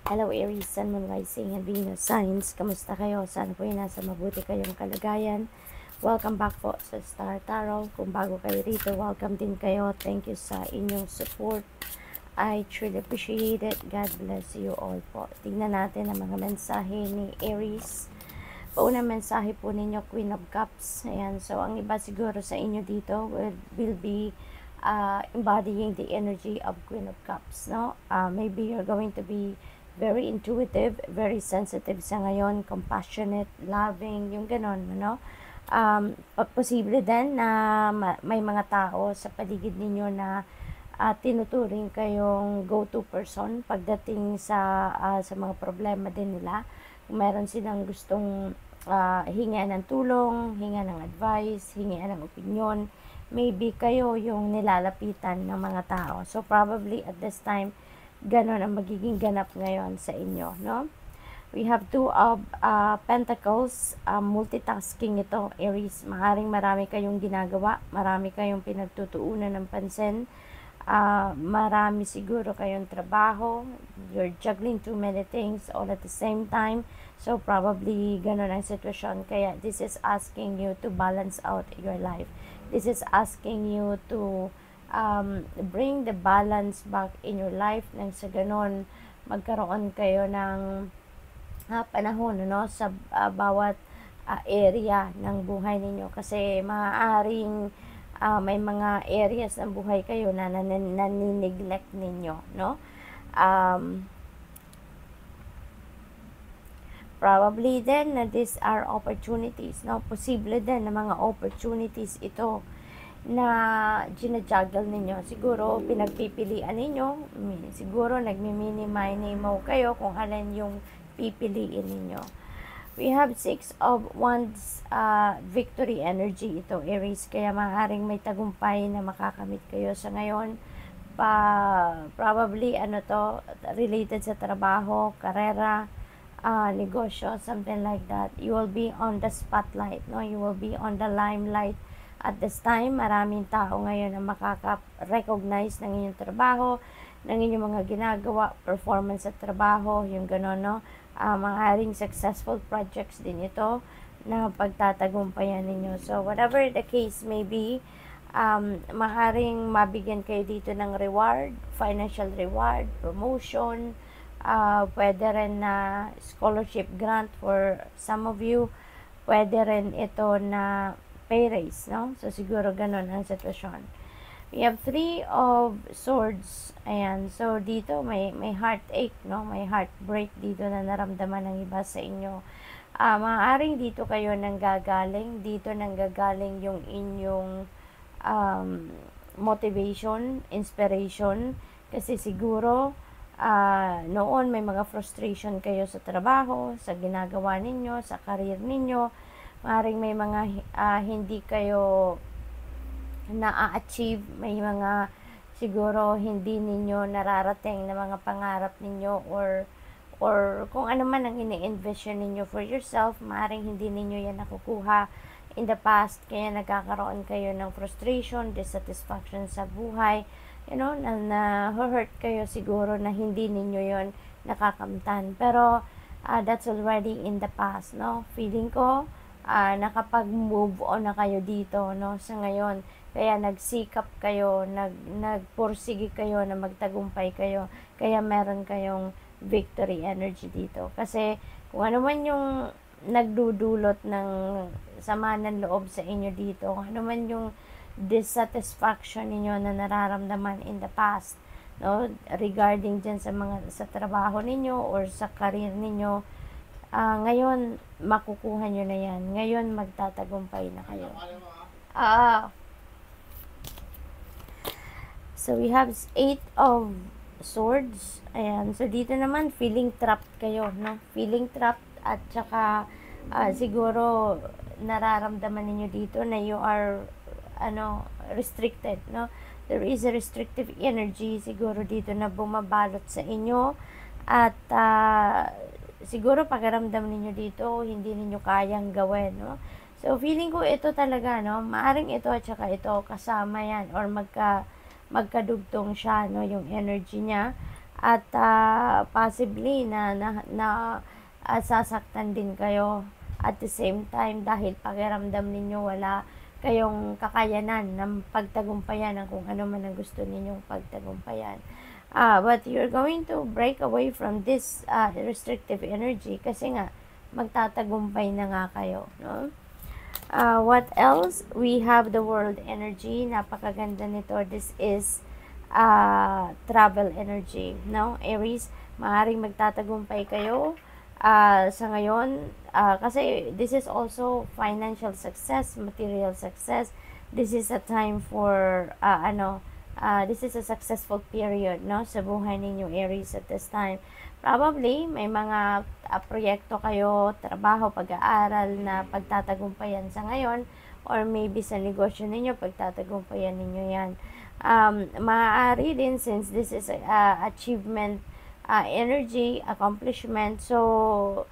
Hello Aries, Sun, Moon, Rising, and Venus signs. Kamusta kayo? Sana po nasa mabuti kayong kalagayan. Welcome back po sa Star Tarot. Kung bago kayo rito, welcome din kayo. Thank you sa inyong support. I truly appreciate it. God bless you all po. Tingnan natin ang mga mensahe ni Aries. Paunang mensahe po ninyo, Queen of Cups. Ayan, so ang iba siguro sa inyo dito will be embodying the energy of Queen of Cups, no? Maybe you're going to be very intuitive, very sensitive sa ngayon, compassionate, loving, yung ganon, no? Posible din na may mga tao sa paligid ninyo na tinuturing kayong go-to person pagdating sa mga problema din nila. Kung meron silang gustong hingian ng tulong, hingian ng advice, hingian ng opinion, maybe kayo yung nilalapitan ng mga tao. So probably at this time, ganon ang magiging ganap ngayon sa inyo, no? We have two of pentacles, multitasking ito, Aries. Maaaring marami kayong ginagawa, marami kayong pinagtutuunan ng pansin, marami siguro kayong trabaho, you're juggling too many things all at the same time. So probably ganon ang sitwasyon. Kaya this is asking you to balance out your life. This is asking you to bring the balance back in your life nang sa ganon magkaroon kayo ng panahon, no, sa bawat area ng buhay ninyo. Kasi maaaring may mga areas ng buhay kayo na nanineglect ninyo, no? Probably then na these are opportunities, no? Posible din na mga opportunities ito na ginajuggle ninyo. Siguro pinagpipilian ninyo, siguro nagmi-minimo kayo kung alin yung pipiliin ninyo. We have 6 of Wands, victory energy ito, Aries. Kaya maaaring may tagumpay na makakamit kayo sa ngayon. Probably related sa trabaho, karera, negosyo, something like that. You will be on the spotlight, no? You will be on the limelight. At this time, maraming tao ngayon na makaka-recognize ng inyong trabaho, ng inyong mga ginagawa, performance sa trabaho, yung gano'n, no? Maaaring successful projects din ito na pagtatagumpayan ninyo. So, whatever the case may be, maaaring mabigyan kayo dito ng reward, financial reward, promotion, pwede rin na scholarship grant for some of you, pwede rin ito na pay raise, no? So, siguro ganun ang sitwasyon. We have 3 of Swords. Ayan. So, dito may heartache, no? May heartbreak dito na naramdaman ng iba sa inyo. Maaaring dito kayo nanggagaling. Dito nanggagaling yung inyong motivation, inspiration. Kasi siguro, noon may mga frustration kayo sa trabaho, sa ginagawa ninyo, sa career ninyo. Maaaring may mga hindi kayo na-achieve, may mga siguro hindi ninyo nararating na mga pangarap ninyo or kung ano man ang ini-envision ninyo for yourself, maaaring hindi ninyo yan nakukuha in the past, kaya nagkakaroon kayo ng frustration, dissatisfaction sa buhay, you know, na-hurt kayo siguro na hindi ninyo yon nakakamtan. Pero that's already in the past, no? Feeling ko nakapag-move on na kayo dito, no, sa ngayon. Kaya nagsikap kayo, nagpursige kayo na magtagumpay kayo. Kaya meron kayong victory energy dito. Kasi kung ano man yung nagdudulot ng sama ng loob sa inyo dito, kung ano man yung dissatisfaction ninyo na nararamdaman in the past, no, regarding dyan sa trabaho ninyo or sa career ninyo, ngayon makukuha nyo na yan. Ngayon magtatagumpay na kayo. So, we have 8 of Swords. Ayan. So, dito naman, feeling trapped kayo, no? Feeling trapped at saka siguro nararamdaman ninyo dito na you are, restricted, no? There is a restrictive energy siguro dito na bumabalot sa inyo at siguro pakiramdam ninyo dito, hindi ninyo kayang gawin, no? So, feeling ko ito talaga, no? Maaring ito at saka ito, kasama yan or magkadugtong siya, no, yung energy niya. at possibly sasaktan din kayo at the same time dahil pakiramdam ninyo wala kayong kakayanan ng pagtagumpayan ng kung ano man ang gusto ninyong pagtagumpayan. But you're going to break away from this restrictive energy kasi nga magtatagumpay na nga kayo, no? What else? We have the world energy. Napakaganda nito. This is travel energy, no? Aries, maaaring magtatagumpay kayo sa ngayon, kasi this is also financial success, material success. This is a time for this is a successful period, no, sa buhay ninyo, Aries, at this time. Probably may mga proyekto kayo, trabaho, pag-aaral na pagtatagumpayan sa ngayon, or maybe sa negosyo ninyo pagtatagumpayan ninyo yan. Maaari din, since this is achievement energy, accomplishment. So,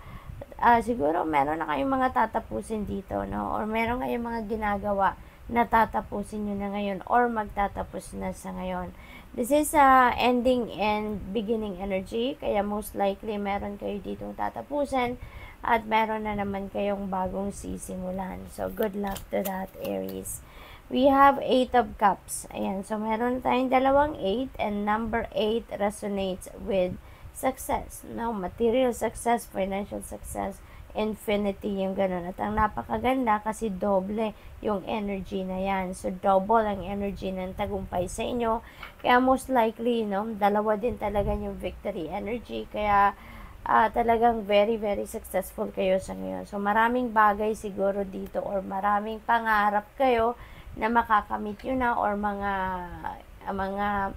siguro meron na kayong mga tatapusin dito, no? Or meron kayong mga ginagawa na tatapusin nyo na ngayon or magtatapos na sa ngayon. This is ending and beginning energy, kaya most likely meron kayo ditong tatapusin at meron na naman kayong bagong sisimulan. So, good luck to that, Aries. We have 8 of Cups. Ayan, so meron tayong dalawang 8 and number 8 resonates with success, no? Material success, financial success, infinity, yung ganun. At ang napakaganda kasi doble yung energy na yan. So, double ang energy ng tagumpay sa inyo. Kaya most likely, no, dalawa din talaga yung victory energy. Kaya, talagang very, very successful kayo sa ngayon. So, maraming bagay siguro dito or maraming pangarap kayo na makakamit yun na or mga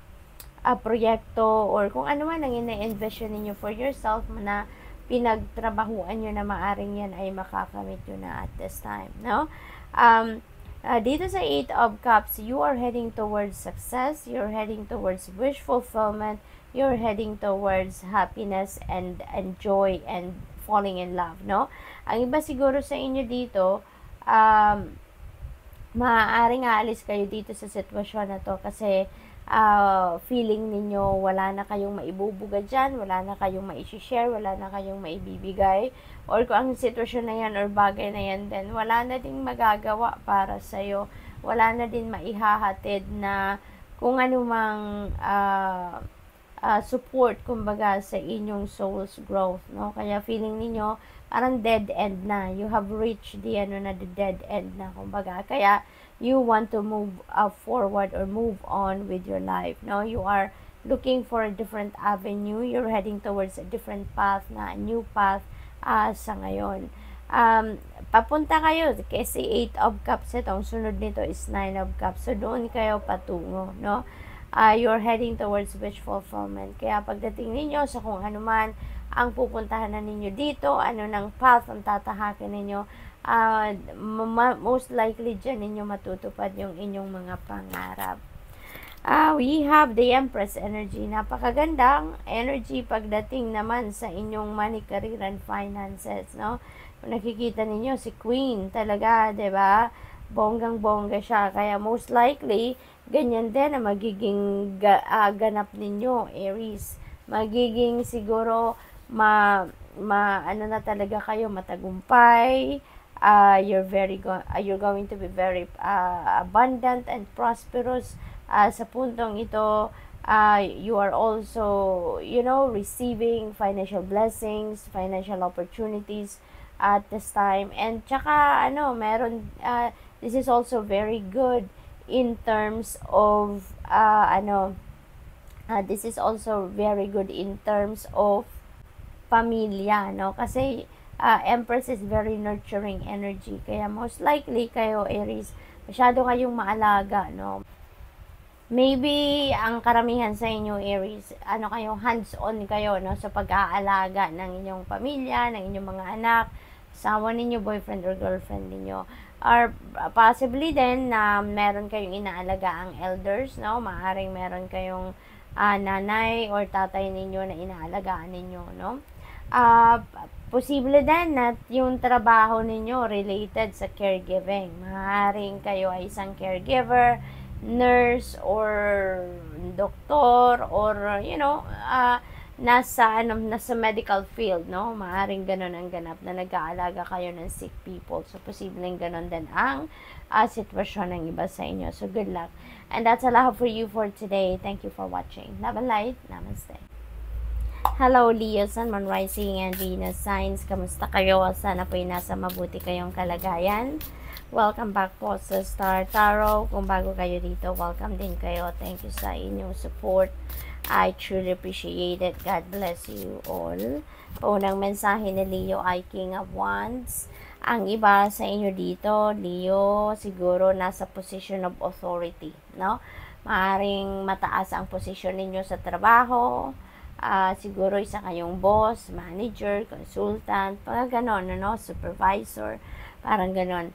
proyekto or kung ano man ang ina-envision ninyo for yourself na pinagtrabahuan nyo na maaring yan ay makakamit yun na at this time, no? Dito sa 8 of Cups, you are heading towards success, you're heading towards wish fulfillment, you're heading towards happiness and joy and falling in love, no? Ang iba siguro sa inyo dito, maaaring aalis kayo dito sa sitwasyon na to kasi feeling ninyo wala na kayong maibubuga dyan, wala na kayong maishishare, wala na kayong maibibigay, or kung ang sitwasyon na yan or bagay na yan din, wala na din magagawa para sa'yo, wala na din maihahatid na kung anumang support, kumbaga, sa inyong soul's growth, no? Kaya feeling ninyo parang dead end na, you have reached the dead end na, kumbaga, kaya you want to move forward or move on with your life, no? You are looking for a different avenue, you're heading towards a different path na, a new path sa ngayon. Papunta kayo kasi 8 of Cups itong sunod nito is 9 of Cups, so doon kayo patungo, no? You're heading towards wish fulfillment, kaya pagdating ninyo sa kung ano man ang pupuntahan na ninyo dito, ano ng path ang tatahakin ninyo, most likely dyan ninyo matutupad yung inyong mga pangarap. We have the Empress energy. Napakagandang energy pagdating naman sa inyong money, career, and finances, no? Kung nakikita ninyo, si Queen talaga, 'di ba? Bonggang-bongga siya. Kaya most likely, ganyan din na magiging ganap ninyo, Aries. Magiging siguro, ano na talaga kayo, matagumpay. You're going to be very abundant and prosperous sa puntong ito. You are also, receiving financial blessings, financial opportunities at this time. And tsaka, this is also very good in terms of, this is also very good in terms of pamilya, no? Kasi, Empress is very nurturing energy. Kaya most likely kayo, Aries, masyado kayong maalaga, no? Maybe ang karamihan sa inyo, Aries, kayo, hands-on kayo, no, sa pag-aalaga ng inyong pamilya, ng inyong mga anak, asawa ninyo, boyfriend or girlfriend ninyo. Or possibly din na meron kayong inaalaga ang elders, no? Maaring meron kayong nanay or tatay ninyo na inaalagaan ninyo, no? Posible din na yung trabaho ninyo related sa caregiving. Maaaring kayo ay isang caregiver, nurse, or doktor, or, nasa medical field, no? Maaring ganun ang ganap na nag-aalaga kayo ng sick people. So, posibleng ganun din ang sitwasyon ng iba sa inyo. So, good luck. And that's all I have for you for today. Thank you for watching. Love and light. Namaste. Hello, Leo, Sun, Moon, Rising, and Venus signs. Kamusta kayo? Sana po'y nasa mabuti kayong kalagayan. Welcome back po sa Star Tarot. Kung bago kayo dito, welcome din kayo. Thank you sa inyong support. I truly appreciate it. God bless you all. Unang mensahe ni Leo ay King of Wands. Ang iba sa inyo dito, Leo, siguro nasa position of authority, no? Maaring mataas ang posisyon ninyo sa trabaho. Siguro isa kayong boss, manager, consultant, mga ganon, ano, supervisor, parang ganon.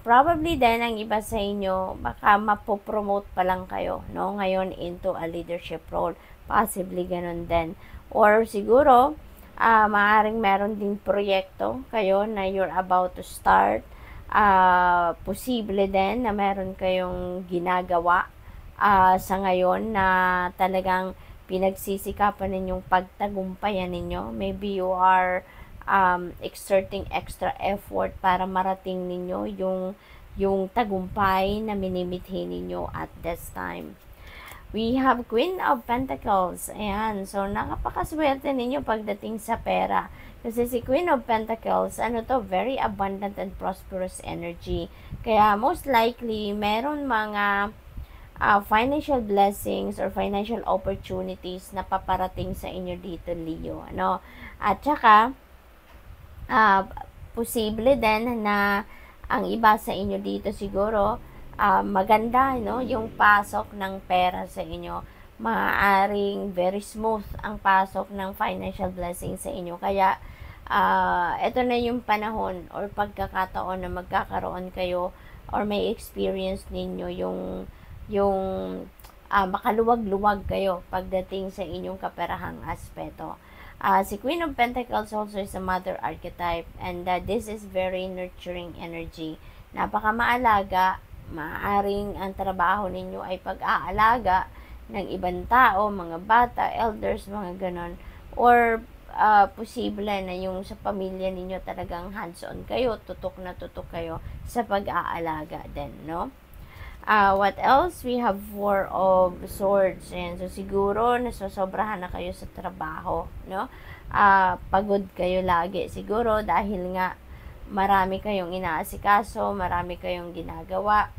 Probably din ang iba sa inyo, baka mapopromote pa lang kayo, no, ngayon into a leadership role. Possibly ganon din. Or siguro, maaaring meron din proyekto kayo na you're about to start. Posible din na meron kayong ginagawa sa ngayon na talagang pinagsisikapan ninyong pagtagumpayan ninyo. Maybe you are exerting extra effort para marating ninyo yung tagumpay na minimithi ninyo at this time. We have Queen of Pentacles. Ayan. So, nakapakaswerte ninyo pagdating sa pera. Kasi si Queen of Pentacles, very abundant and prosperous energy. Kaya most likely, meron mga financial blessings or financial opportunities na paparating sa inyo dito, Leo, ano? At saka posible din na ang iba sa inyo dito siguro maganda, no, yung pasok ng pera sa inyo. Maaaring very smooth ang pasok ng financial blessings sa inyo. Kaya ito na yung panahon or pagkakataon na magkakaroon kayo or may experience ninyo yung makaluwag-luwag kayo pagdating sa inyong kaperahang aspeto. Si Queen of Pentacles also is a mother archetype, and this is very nurturing energy. Napaka-maalaga. Maaring ang trabaho ninyo ay pag-aalaga ng ibang tao, mga bata, elders, mga ganon. Or posible na yung sa pamilya ninyo talagang hands-on kayo, tutok na tutok kayo sa pag-aalaga din, no? What else? We have Four of Swords. Ayan. So, siguro, nasosobrahan na kayo sa trabaho, no? Pagod kayo lagi. Siguro, dahil nga, marami kayong inaasikaso, marami kayong ginagawa.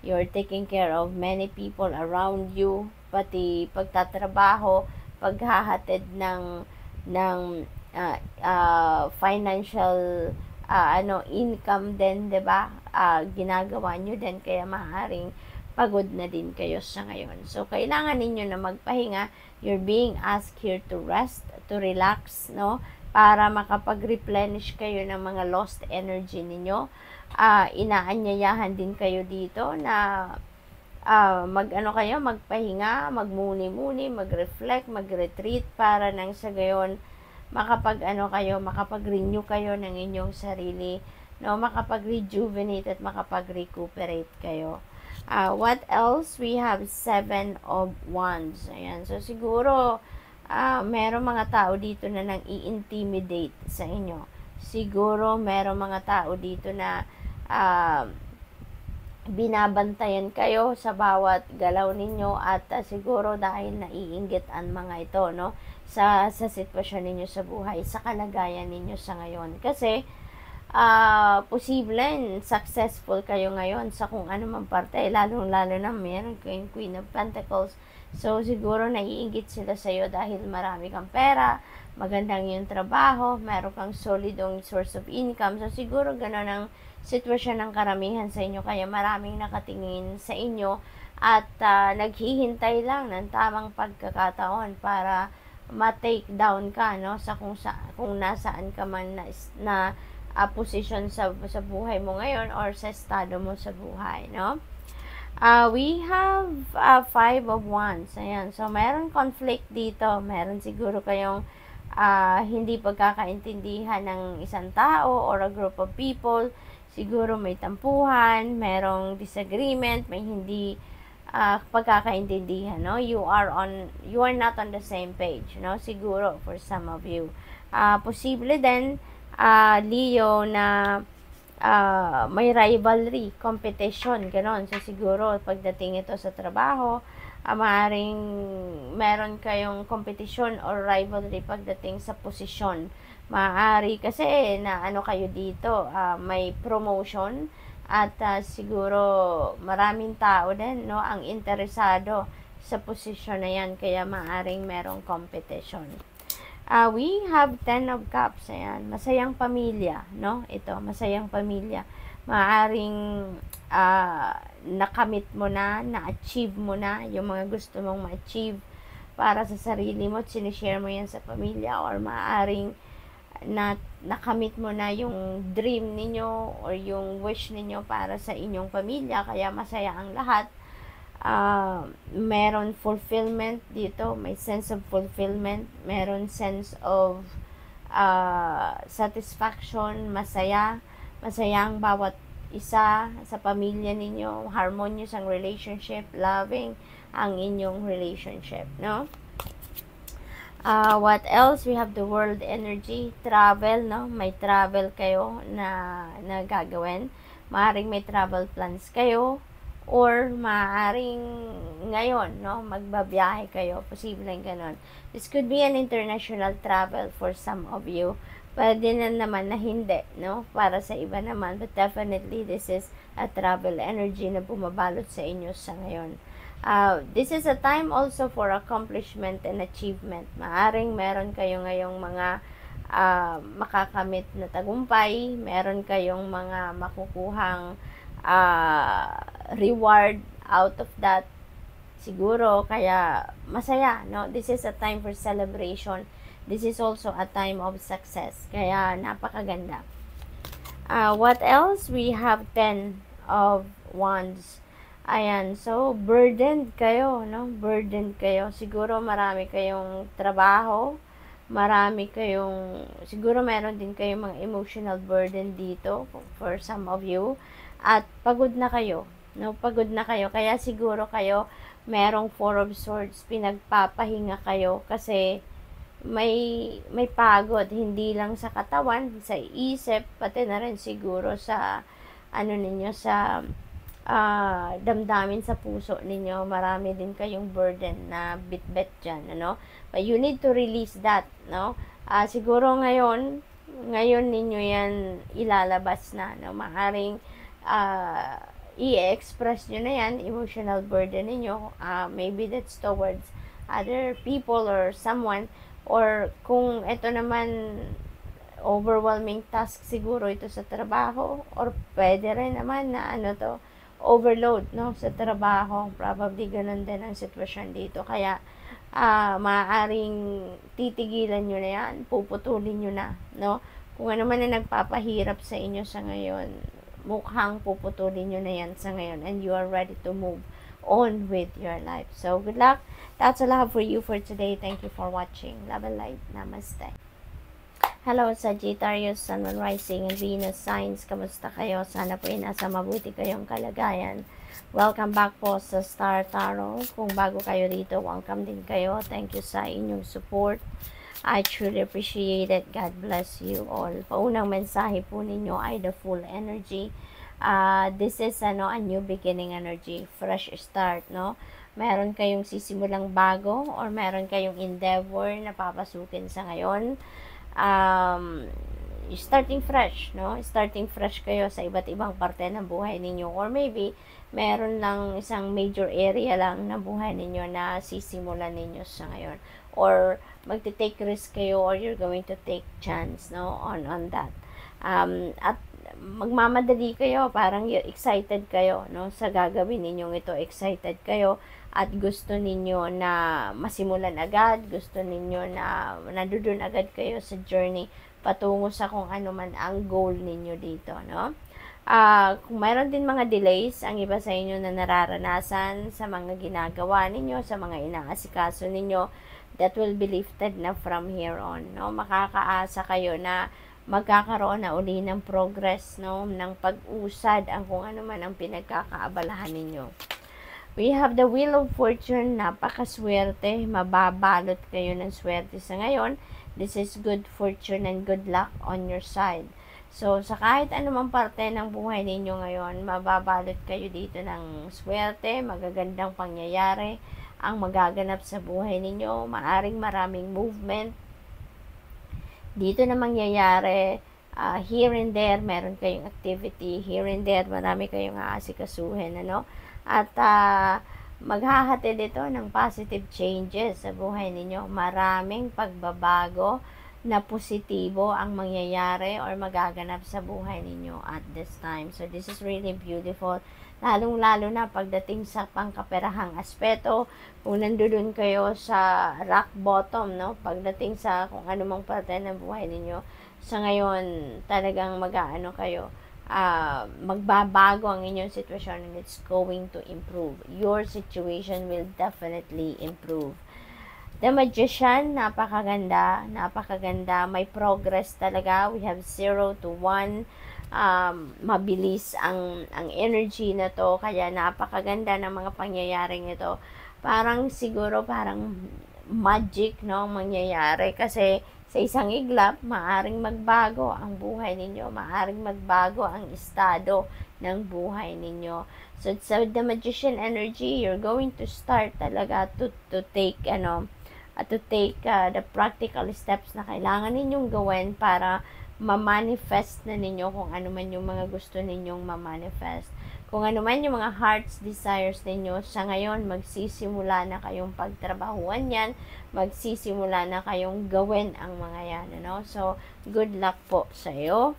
You're taking care of many people around you. Pati pagtatrabaho, paghahatid ng financial income din, 'di ba? Ginagawa nyo din, kaya maaaring pagod na din kayo sa ngayon. So, kailangan ninyo na magpahinga. You're being asked here to rest, to relax, no? Para makapag-replenish kayo ng mga lost energy ninyo. Inaanyayahan din kayo dito na magpahinga, magmuni-muni, mag-reflect, mag-retreat para nang sa gayon makapag-renew kayo ng inyong sarili, no, makapag-rejuvenate at makapag-recuperate kayo. What else? We have Seven of Wands. Ayan. So, siguro, merong mga tao dito na nang i-intimidate sa inyo. Siguro, merong mga tao dito na binabantayan kayo sa bawat galaw ninyo at siguro dahil naiinggit ang mga ito, no, sa sitwasyon ninyo sa buhay, sa kalagayan ninyo sa ngayon. Kasi posible successful kayo ngayon sa kung ano man parte, lalong-lalo na meron kayong Queen of Pentacles. So, siguro naiinggit sila sa iyo dahil marami kang pera, magandang yung trabaho, meron kang solidong source of income. So, siguro gano'n ang sitwasyon ng karamihan sa inyo, kaya maraming nakatingin sa inyo at naghihintay lang ng tamang pagkakataon para ma-take down ka, no, sa kung nasaan ka man na position sa buhay mo ngayon or sa estado mo sa buhay, no? We have Five of Wands. Ayan. So, meron conflict dito. Meron siguro kayong hindi pagkakaintindihan ng isang tao or a group of people. Siguro may tampuhan, merong disagreement, may hindi pagkakaintindihan, no? You are not on the same page, no? Siguro for some of you. Posible din, Leo, na may rivalry, competition, ganon. So, siguro, pagdating ito sa trabaho, maaaring meron kayong competition or rivalry pagdating sa posisyon. Maaari kasi na ano kayo dito, may promotion at siguro maraming tao din, no, ang interesado sa posisyon na yan, kaya maaaring merong competition. We have 10 of Cups. Ayan. Masayang pamilya, no? Ito, masayang pamilya. Maaaring nakamit mo na-achieve mo na yung mga gusto mong ma-achieve para sa sarili mo at sinishare mo yan sa pamilya, or maaaring nakamit mo na yung dream ninyo or yung wish ninyo para sa inyong pamilya, kaya masaya ang lahat. Meron fulfillment dito, may sense of fulfillment, meron sense of satisfaction, masaya ang bawat isa sa pamilya ninyo, harmonious ang relationship, loving ang inyong relationship, no? What else? We have the world energy, travel, no? May travel kayo na gagawin. Maaaring may travel plans kayo, or maaaring ngayon, no, magbabiyahe kayo, posibleng ganon. This could be an international travel for some of you. Pwede na naman na hindi, no, para sa iba naman. But definitely, this is a travel energy na bumabalot sa inyo sa ngayon. This is a time also for accomplishment and achievement. Maaring meron kayo ngayong mga makakamit na tagumpay, meron kayong mga makukuhang reward out of that, siguro, kaya masaya, no? This is a time for celebration. This is also a time of success, kaya napakaganda. What else? We have 10 of Wands. Ayan, so burdened kayo, no? Burdened kayo. Siguro marami kayong trabaho, siguro meron din kayong mga emotional burden dito for some of you. At pagod na kayo, no? Pagod na kayo, kaya siguro kayo merong Four of Swords, pinagpapahinga kayo kasi may pagod, hindi lang sa katawan, sa isip, pati na rin siguro sa ninyo, sa damdamin, sa puso ninyo. Marami din kayong burden na bit-bit dyan, ano? But you need to release that, no? Siguro ngayon ninyo yan ilalabas na, no? Maaring i-express nyo na yan, emotional burden ninyo. Maybe that's towards other people or someone, or kung ito naman overwhelming task siguro ito sa trabaho, or pwede rin naman na overload, no, sa trabaho. Probably ganun din ang sitwasyon dito, kaya maaaring titigilan nyo na yan, puputulin nyo na, no? Kung ano man na nagpapahirap sa inyo sa ngayon, mukhang puputulin nyo na yan sa ngayon, and you are ready to move on with your life. So, good luck. That's all I have for you for today. Thank you for watching. Love and light. Namaste. Hello, Sagittarius, Sun, Moon, Rising, and Venus signs. Kamusta kayo? Sana po ay nasa mabuti kayong kalagayan. Welcome back po sa Star Tarot. Kung bago kayo rito, welcome din kayo. Thank you sa inyong support. I truly appreciate it. God bless you all. Paunang mensahe po ninyo ay the full energy. This is a new beginning energy, fresh start, no? Meron kayong sisimulang bago, or meron kayong endeavor na papasukin sa ngayon. Starting fresh, no? Starting fresh kayo sa iba't ibang parte ng buhay ninyo, or maybe meron lang isang major area lang ng buhay ninyo na sisimulan ninyo sa ngayon, or magte-take risk kayo, or you're going to take chance, no, on that. At magmamadali kayo, parang excited kayo, no, sa gagawin ninyong ito. Excited kayo at gusto ninyo na masimulan agad, gusto ninyo na nandoon agad kayo sa journey patungo sa kung ano man ang goal ninyo dito, no? Kung mayroon din mga delays ang iba sa inyo na nararanasan sa mga ginagawa ninyo, sa mga inaasikaso ninyo, that will be lifted na from here on, no? Makakaasa kayo na magkakaroon na uli ng progress, no, ng pag-usad ang kung ano man ang pinagkakaabalahan ninyo. We have the Wheel of Fortune, napakaswerte, mababalot kayo ng swerte sa ngayon. This is good fortune and good luck on your side. So, sa kahit anumang parte ng buhay ninyo ngayon, mababalot kayo dito ng swerte, magagandang pangyayari ang magaganap sa buhay ninyo. Maaring maraming movement dito na mangyayari. Here and there, meron kayong activity. Here and there, marami kayong aasikasuhin, ano? At maghahatid ito ng positive changes sa buhay ninyo. Maraming pagbabago na positibo ang mangyayari or magaganap sa buhay ninyo at this time. So, this is really beautiful. Lalong-lalo na pagdating sa pangkaperahang aspeto, kung nandoon kayo sa rock bottom, no? Pagdating sa kung anumang parte ng buhay ninyo, sa ngayon, talagang mag-aano kayo, magbabago ang inyong sitwasyon and it's going to improve. Your situation will definitely improve. The Magician, napakaganda, may progress talaga. We have 0 to 1. Mabilis ang energy na to, kaya napakaganda ng mga pangyayaring ito. Parang siguro parang magic, no, mangyayari kasi sa isang iglap, maaring magbago ang buhay ninyo, maaring magbago ang estado ng buhay ninyo. So the Magician energy, you're going to start talaga to take the practical steps na kailangan ninyong gawin para ma-manifest na ninyo kung ano man yung mga gusto ninyong ma-manifest. Kung ano man yung mga heart's desires ninyo, sa ngayon, magsisimula na kayong pagtrabahuan yan, magsisimula na kayong gawin ang mga yan, ano? So, good luck po sa iyo.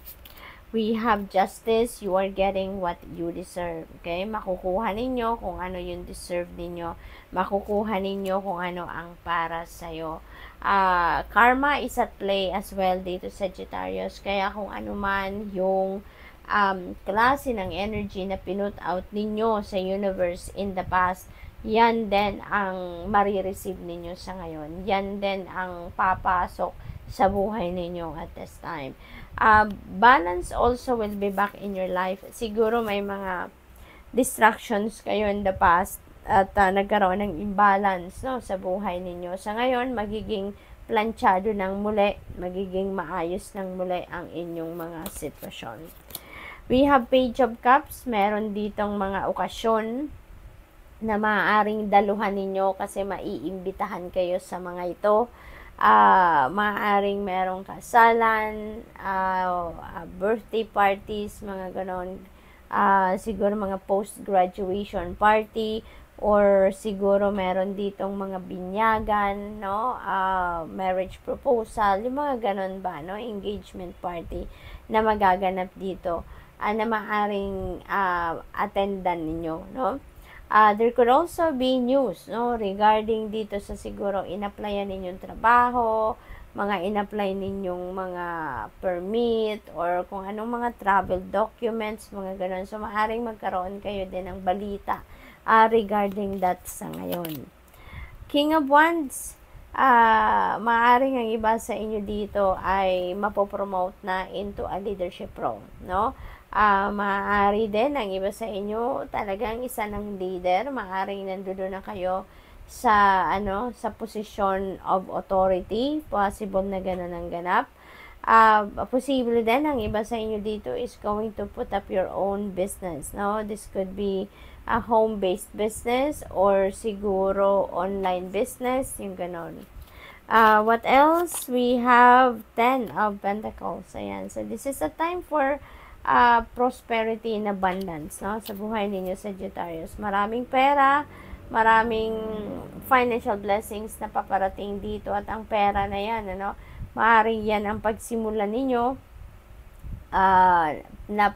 We have justice, you are getting what you deserve, okay? Makukuha ninyo kung ano yung deserve ninyo, makukuha ninyo kung ano ang para sa'yo. Karma is at play as well dito sa Sagittarius, kaya kung ano man yung klase ng energy na pinut out ninyo sa universe in the past, yan din ang marireceive ninyo sa ngayon. Yan din ang papasok sa buhay ninyo at this time. Balance also will be back in your life. Siguro may mga distractions kayo in the past at nagkaroon ng imbalance, no, sa buhay ninyo. Sa ngayon, magiging planchado ng muli, magiging maayos ng muli ang inyong mga sitwasyon. We have Page of Cups. Meron ditong mga okasyon na maaaring daluhan ninyo kasi maiimbitahan kayo sa mga ito. Maaaring merong kasalan, birthday parties, mga ganon. Siguro mga post-graduation party, or siguro meron ditong mga binyagan, no? Marriage proposal, yung mga ganon ba, no? Engagement party na magaganap dito. Na maaaring attendan ninyo, no? There could also be news, no, regarding dito sa siguro in-applyan ninyong trabaho, mga in-apply ninyong mga permit, or kung anong mga travel documents, mga ganun. So, maaaring magkaroon kayo din ng balita regarding that sa ngayon. King of Wands, maaaring ang iba sa inyo dito ay mapopromote na into a leadership role, no? Maaari din ang iba sa inyo talagang isa ng leader, maaaring nandoon na kayo sa sa position of authority, possible na gano'n ang ganap. Posible din ang iba sa inyo dito is going to put up your own business, no? This could be a home-based business or siguro online business, yung gano'n. What else? We have 10 of Pentacles. Ayan. So, this is a time for prosperity and abundance, no, sa buhay ninyo, Sagittarius. Maraming pera, maraming financial blessings na paparating dito, at ang pera na yan, ano, maaaring yan ang pagsimulan ninyo na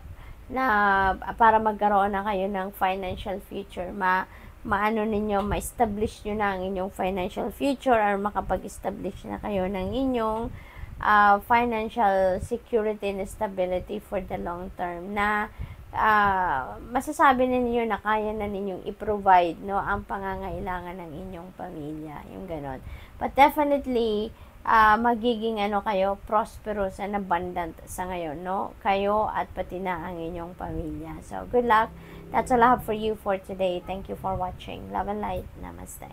para magkaroon na kayo ng financial future. Maano ninyo, ma-establish nyo na ang inyong financial future, or makapag-establish na kayo ng inyong financial security and stability for the long term, na masasabi na ninyo na kaya na ninyong i-provide, no, ang pangangailangan ng inyong pamilya, yung ganon. But definitely, magiging kayo prosperous and abundant sa ngayon, no, kayo at pati na ang inyong pamilya. So, good luck That's all I have for you for today. Thank you for watching. Love and light. Namaste.